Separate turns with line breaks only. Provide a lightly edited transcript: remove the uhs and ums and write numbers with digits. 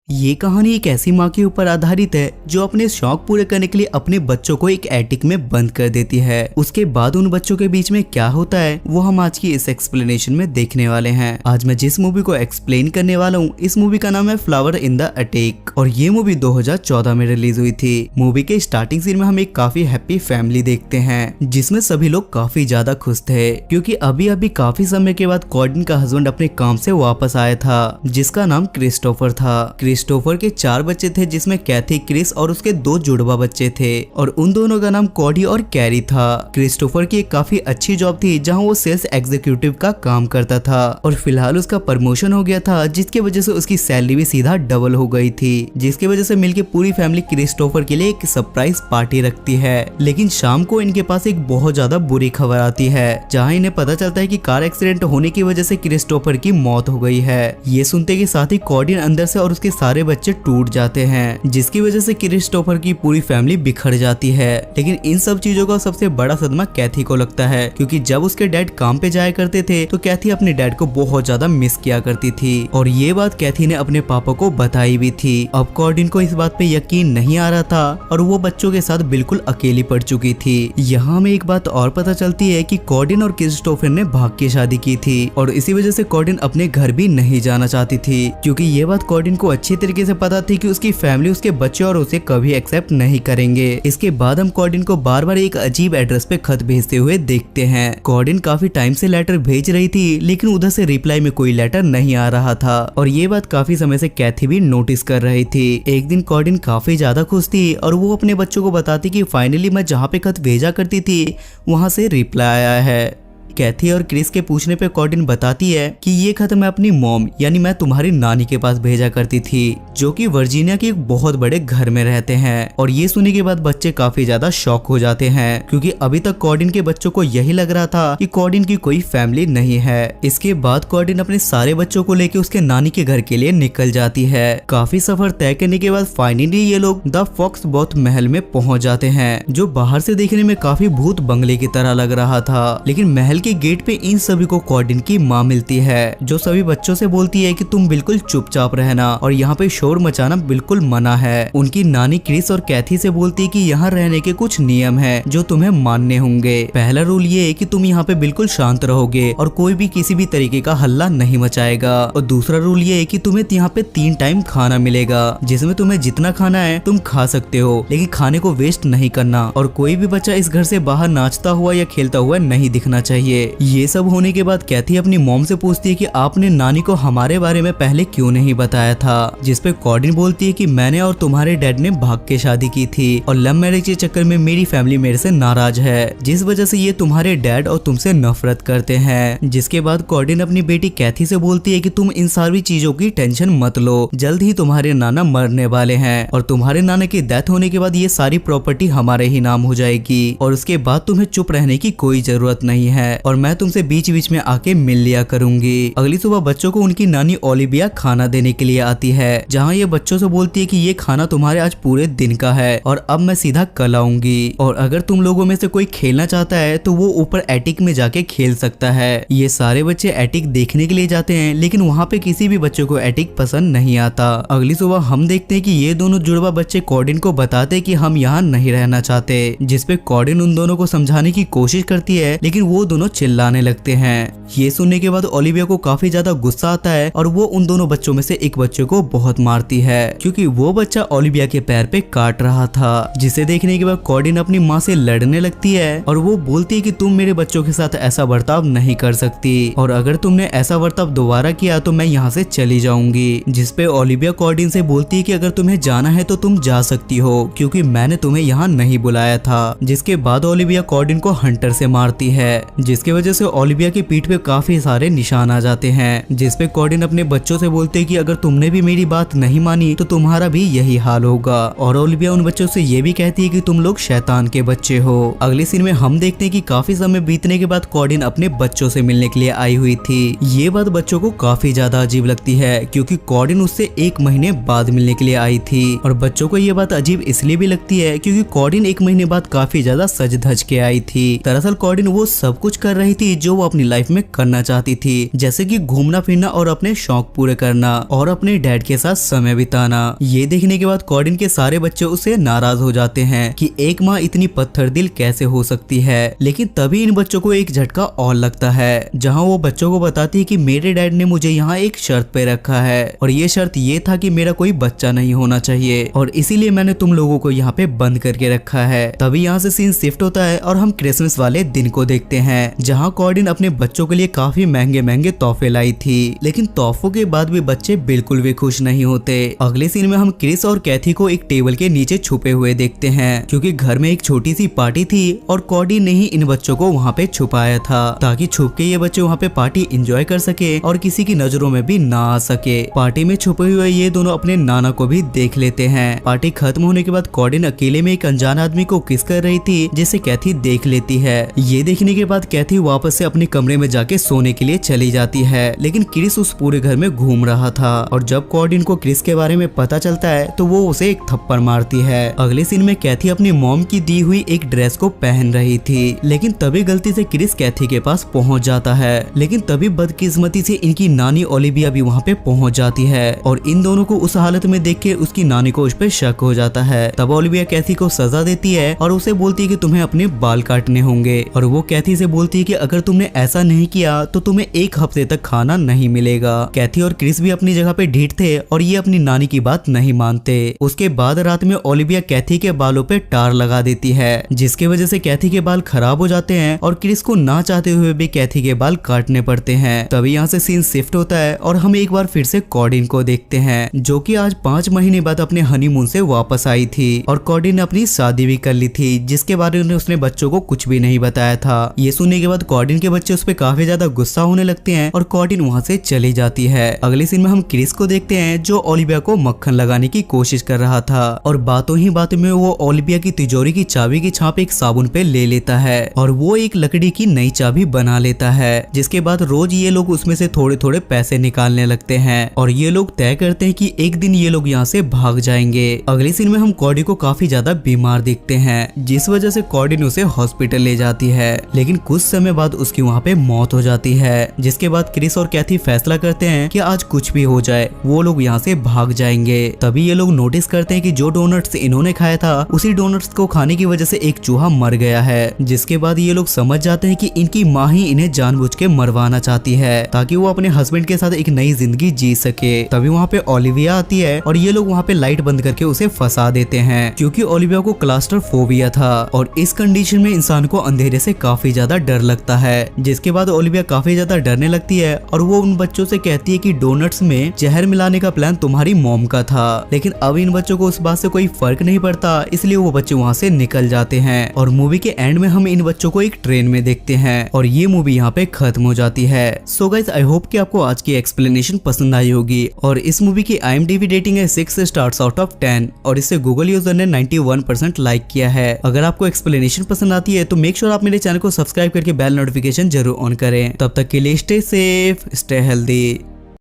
ये कहानी एक ऐसी माँ के ऊपर आधारित है जो अपने शौक पूरे करने के लिए अपने बच्चों को एक एटिक में बंद कर देती है। उसके बाद उन बच्चों के बीच में क्या होता है वो हम आज की इस एक्सप्लेनेशन में देखने वाले हैं। आज मैं जिस मूवी को एक्सप्लेन करने वाला हूँ इस मूवी का नाम है फ्लावर इन द अटैक और ये मूवी 2014 में रिलीज हुई थी। मूवी के स्टार्टिंग सीन में हम एक काफी हैप्पी फैमिली देखते हैं जिसमें सभी लोग काफी ज्यादा खुश थे क्योंकि अभी अभी काफी समय के बाद कॉर्डन का हस्बैंड अपने काम से वापस आया था जिसका नाम क्रिस्टोफर था। क्रिस्टोफर के 4 बच्चे थे जिसमें कैथी, क्रिस और उसके 2 जुड़वा बच्चे थे और उन दोनों का नाम कॉडी और कैरी था। क्रिस्टोफर की एक काफी अच्छी जॉब थी जहां वो सेल्स एग्जीक्यूटिव का काम करता था और फिलहाल उसका प्रमोशन हो गया था जिसकी वजह से उसकी सैलरी भी सीधा डबल हो गई थी, जिसकी वजह से मिलकर पूरी फैमिली क्रिस्टोफर के लिए एक सरप्राइज पार्टी रखती है। लेकिन शाम को इनके पास एक बहुत ज्यादा बुरी खबर आती है जहाँ इन्हें पता चलता है कि कार एक्सीडेंट होने की वजह से क्रिस्टोफर की मौत हो गई है। ये सुनते के साथ ही कॉर्डन अंदर से और उसके सारे बच्चे टूट जाते हैं जिसकी वजह से क्रिस्टोफर की पूरी फैमिली बिखर जाती है। लेकिन इन सब चीजों का सबसे बड़ा सदमा कैथी को लगता है क्योंकि जब उसके डैड काम पे जाया करते थे तो कैथी अपने डैड को बहुत ज्यादा मिस किया करती थी और ये बात कैथी ने अपने पापा को बताई भी थी। अब कॉर्डन को इस बात पे यकीन नहीं आ रहा था और वो बच्चों के साथ बिल्कुल अकेली पड़ चुकी थी। यहाँ हमें एक बात और पता चलती है कि कॉर्डन और क्रिस्टोफर ने भाग के शादी की थी और इसी वजह से कॉर्डन अपने घर भी नहीं जाना चाहती थी क्योंकि ये बात कॉर्डन को अच्छी तरीके से पता थी कि उसकी फैमिली उसके बच्चे और उसे कभी एक्सेप्ट नहीं करेंगे। इसके बाद हम कॉर्डन को बार बार एक अजीब एड्रेस पे खत भेजते हुए देखते हैं। कॉर्डन काफी टाइम से लेटर भेज रही थी लेकिन उधर से रिप्लाई में कोई लेटर नहीं आ रहा था और ये बात काफी समय से कैथी भी नोटिस कर रही थी। एक दिन कॉर्डन काफी ज्यादा खुश थी और वो अपने बच्चों को बताती कि फाइनली मैं जहाँ पे खत भेजा करती थी वहां से रिप्लाई आया है। कैथी और क्रिस के पूछने पे कॉर्डन बताती है कि ये खत मैं अपनी मॉम यानी मैं तुम्हारी नानी के पास भेजा करती थी जो कि वर्जीनिया के एक बहुत बड़े घर में रहते हैं। और ये सुनने के बाद बच्चे काफी ज्यादा शॉक हो जाते हैं क्योंकि अभी तक कॉर्डन के बच्चों को यही लग रहा था कि कॉर्डन की कोई फैमिली नहीं है। इसके बाद कॉर्डन अपने सारे बच्चों को लेकर उसके नानी के घर के लिए निकल जाती है। काफी सफर तय करने के बाद फाइनली ये लोग द फॉक्स बॉथ महल में पहुंच जाते हैं जो बाहर से देखने में काफी भूत बंगले की तरह लग रहा था। लेकिन महल के गेट पे इन सभी को कॉर्डन की माँ मिलती है जो सभी बच्चों से बोलती है कि तुम बिल्कुल चुपचाप रहना और यहाँ पे शोर मचाना बिल्कुल मना है। उनकी नानी क्रिस और कैथी से बोलती है कि यहाँ रहने के कुछ नियम है जो तुम्हें मानने होंगे। पहला रूल ये है कि तुम यहाँ पे बिल्कुल शांत रहोगे और कोई भी किसी भी तरीके का हल्ला नहीं मचाएगा और दूसरा रूल ये है कि तुम्हें यहाँ पे 3 टाइम खाना मिलेगा जिसमें तुम्हें जितना खाना है तुम खा सकते हो लेकिन खाने को वेस्ट नहीं करना और कोई भी बच्चा इस घर से बाहर नाचता हुआ या खेलता हुआ नहीं दिखना चाहिए। ये सब होने के बाद कैथी अपनी मॉम से पूछती है कि आपने नानी को हमारे बारे में पहले क्यों नहीं बताया था, जिसपे कॉर्डन बोलती है कि मैंने और तुम्हारे डैड ने भाग के शादी की थी और लव मैरिज के चक्कर में मेरी फैमिली मेरे से नाराज है जिस वजह से ये तुम्हारे डैड और तुमसे नफरत करते हैं। जिसके बाद कॉर्डन अपनी बेटी कैथी से बोलती है कि तुम इन सारी चीजों की टेंशन मत लो, जल्द ही तुम्हारे नाना मरने वाले हैं और तुम्हारे नाना की डेथ होने के बाद ये सारी प्रॉपर्टी हमारे ही नाम हो जाएगी और उसके बाद तुम्हें चुप रहने की कोई जरूरत नहीं है और मैं तुमसे बीच बीच में आके मिल लिया करूंगी। अगली सुबह बच्चों को उनकी नानी ओलिविया खाना देने के लिए आती है जहां ये बच्चों से बोलती है कि ये खाना तुम्हारे आज पूरे दिन का है और अब मैं सीधा कल आऊंगी और अगर तुम लोगों में से कोई खेलना चाहता है तो वो ऊपर एटिक में जाके खेल सकता है। ये सारे बच्चे एटिक देखने के लिए जाते हैं लेकिन वहाँ पे किसी भी बच्चे को एटिक पसंद नहीं आता। अगली सुबह हम देखते हैं कि ये दोनों जुड़वा बच्चे कॉर्डन को बताते कि हम यहाँ नहीं रहना चाहते, जिसपे कॉर्डन उन दोनों को समझाने की कोशिश करती है लेकिन वो दोनों चिल्लाने लगते हैं। ये सुनने के बाद ओलिविया को काफी ज्यादा गुस्सा आता है और वो उन दोनों बच्चों में से एक बच्चे को बहुत मारती है क्योंकि वो बच्चा ओलिविया के पैर पे काट रहा था, जिसे देखने के बाद कॉर्डन अपनी माँ से लड़ने लगती है और वो बोलती है कि तुम मेरे बच्चों के साथ ऐसा बर्ताव नहीं कर सकती और अगर तुमने ऐसा बर्ताव दोबारा किया तो मैं यहाँ से चली जाऊंगी। जिसपे ओलिविया कॉर्डन से बोलती है कि अगर तुम्हें जाना है तो तुम जा सकती हो क्योंकि मैंने तुम्हें यहाँ नहीं बुलाया था। जिसके बाद ओलिविया कॉर्डन को हंटर से मारती है जिसकी वजह से ओलिविया की पीठ पे काफी सारे निशान आ जाते हैं। जिसपे कॉर्डन अपने बच्चों से बोलते हैं कि अगर तुमने भी मेरी बात नहीं मानी तो तुम्हारा भी यही हाल होगा और ओलिविया उन बच्चों से ये भी कहती है कि तुम लोग शैतान के बच्चे हो। अगले सीन में हम देखते हैं कि काफी समय बीतने के बाद कॉर्डन अपने बच्चों से मिलने के लिए आई हुई थी। ये बात बच्चों को काफी ज्यादा अजीब लगती है क्योंकि कॉर्डन उससे 1 महीने बाद मिलने के लिए आई थी और बच्चों को ये बात अजीब इसलिए भी लगती है क्योंकि कॉर्डन 1 महीने बाद काफी ज्यादा सज धज के आई थी। दरअसल कॉर्डन वो सब कुछ कर रही थी जो वो अपनी लाइफ में करना चाहती थी, जैसे कि घूमना फिरना और अपने शौक पूरे करना और अपने डैड के साथ समय बिताना। ये देखने के बाद कॉर्डिन के सारे बच्चे उससे नाराज हो जाते हैं कि एक माँ इतनी पत्थर दिल कैसे हो सकती है। लेकिन तभी इन बच्चों को एक झटका और लगता है, जहाँ वो बच्चों को बताती है कि मेरे डैड ने मुझे यहाँ एक शर्त पे रखा है और ये शर्त ये था कि मेरा कोई बच्चा नहीं होना चाहिए और इसीलिए मैंने तुम लोगों को यहाँ पे बंद करके रखा है। तभी यहाँ से सीन शिफ्ट होता है और हम क्रिसमस वाले दिन को देखते हैं, जहाँ कॉर्डिन अपने बच्चों के लिए काफी महंगे महंगे तोहफे लाई थी। लेकिन तोहफों के बाद भी बच्चे बिल्कुल भी खुश नहीं होते। अगले सीन में हम क्रिस और कैथी को एक टेबल के नीचे छुपे हुए देखते हैं, क्योंकि घर में एक छोटी सी पार्टी थी और कॉर्डिन ने ही इन बच्चों को वहाँ पे छुपाया था ताकि छुप के ये बच्चे वहाँ पे पार्टी एंजॉय कर सके और किसी की नजरों में भी ना आ सके। पार्टी में छुपे हुए ये दोनों अपने नाना को भी देख लेते हैं। पार्टी खत्म होने के बाद कॉर्डिन अकेले में एक अनजान आदमी को किस कर रही थी, जिसे कैथी देख लेती है। ये देखने के बाद कैथी वापस से अपने कमरे में जाके सोने के लिए चली जाती है, लेकिन क्रिस उस पूरे घर में घूम रहा था और जब कॉर्डिन को क्रिस के बारे में पता चलता है तो वो उसे एक थप्पड़ मारती है। अगले सीन में कैथी अपनी मॉम की दी हुई एक ड्रेस को पहन रही थी, लेकिन तभी गलती से क्रिस कैथी के पास पहुंच जाता है। लेकिन तभी बदकिस्मती से इनकी नानी ओलिविया भी वहाँ पे पहुंच जाती है और इन दोनों को उस हालत में देख के उसकी नानी को उस पर शक हो जाता है। तब ओलिविया कैथी को सजा देती है और उसे बोलती है कि तुम्हें अपने बाल काटने होंगे और वो कैथी से बोलती है कि अगर तुमने ऐसा नहीं किया तो तुम्हें एक हफ्ते तक खाना नहीं मिलेगा। कैथी और क्रिस भी अपनी जगह पे ढीठ थे और ये अपनी नानी की बात नहीं मानते। उसके बाद रात में ओलिविया कैथी के बालों पे टार लगा देती है, जिसकी वजह से कैथी के बाल खराब हो जाते हैं और क्रिस को ना चाहते हुए भी कैथी के बाल काटने पड़ते हैं। तभी यहाँ से सीन शिफ्ट होता है और हम एक बार फिर से कॉर्डिन को देखते हैं, जो कि आज 5 महीने बाद अपने हनीमून से वापस आई थी और कॉर्डिन ने अपनी शादी भी कर ली थी, जिसके बारे में उसने बच्चों को कुछ भी नहीं बताया था। ये सुनने के बाद कॉर्डिन के बच्चे उस पर काफी ज्यादा गुस्सा होने लगते हैं और कॉर्डिन वहाँ से चली जाती है। अगले सीन में हम क्रिस को देखते हैं, जो ओलिविया को मक्खन लगाने की कोशिश कर रहा था और बातों ही बातों में वो ओलिविया की तिजोरी की चाबी की छाप एक साबुन पे ले लेता है और वो एक लकड़ी की नई चाबी बना लेता है, जिसके बाद रोज ये लोग उसमें से थोड़े थोड़े पैसे निकालने लगते हैं और ये लोग तय करते हैं कि एक दिन ये लोग यहाँ से भाग जाएंगे। अगले सीन में हम कॉर्डी को काफी ज्यादा बीमार देखते हैं, जिस वजह से कॉर्डिन उसे हॉस्पिटल ले जाती है, लेकिन कुछ समय बाद उसकी वहाँ पे मौत हो जाती है। जिसके बाद क्रिस और कैथी फैसला करते हैं कि आज कुछ भी हो जाए वो लोग यहाँ से भाग जाएंगे। तभी ये लोग नोटिस करते हैं कि जो डोनट्स इन्होंने खाया था उसी डोनट्स को खाने की वजह से एक चूहा मर गया है। जिसके बाद ये लोग समझ जाते हैं कि इनकी माँ ही इन्हें जानबूझ के मरवाना चाहती है ताकि वो अपने हस्बैंड के साथ एक नई जिंदगी जी सके। तभी वहाँ पे ओलिविया आती है और ये लोग वहाँ पे लाइट बंद करके उसे फंसा देते हैं, क्योंकि ओलिविया को क्लास्ट्रोफोबिया था और इस कंडीशन में इंसान को अंधेरे से काफी ज्यादा डर लगता है। जिसके बाद ओलिविया काफी ज्यादा डरने लगती है और वो उन बच्चों से कहती है कि डोनट्स में जहर मिलाने का प्लान तुम्हारी मॉम का था, लेकिन अब इन बच्चों को उस बात से कोई फर्क नहीं पड़ता, इसलिए वो बच्चे वहाँ से निकल जाते हैं। और मूवी के एंड में हम इन बच्चों को एक ट्रेन में देखते हैं और ये मूवी यहाँ पे खत्म हो जाती है। सो गाइस, आई होप कि आपको आज की एक्सप्लेनेशन पसंद आई होगी और इस मूवी की IMDb रेटिंग है 6 स्टार्स आउट ऑफ 10 और इसे गूगल यूजर ने 91% लाइक किया है। अगर आपको एक्सप्लेनेशन पसंद आती है तो मेक श्योर आप मेरे चैनल को सब्सक्राइब करके बेल नोटिफिकेशन जरूर ऑन करें। तब तक के लिए स्टे सेफ, स्टे हेल्दी।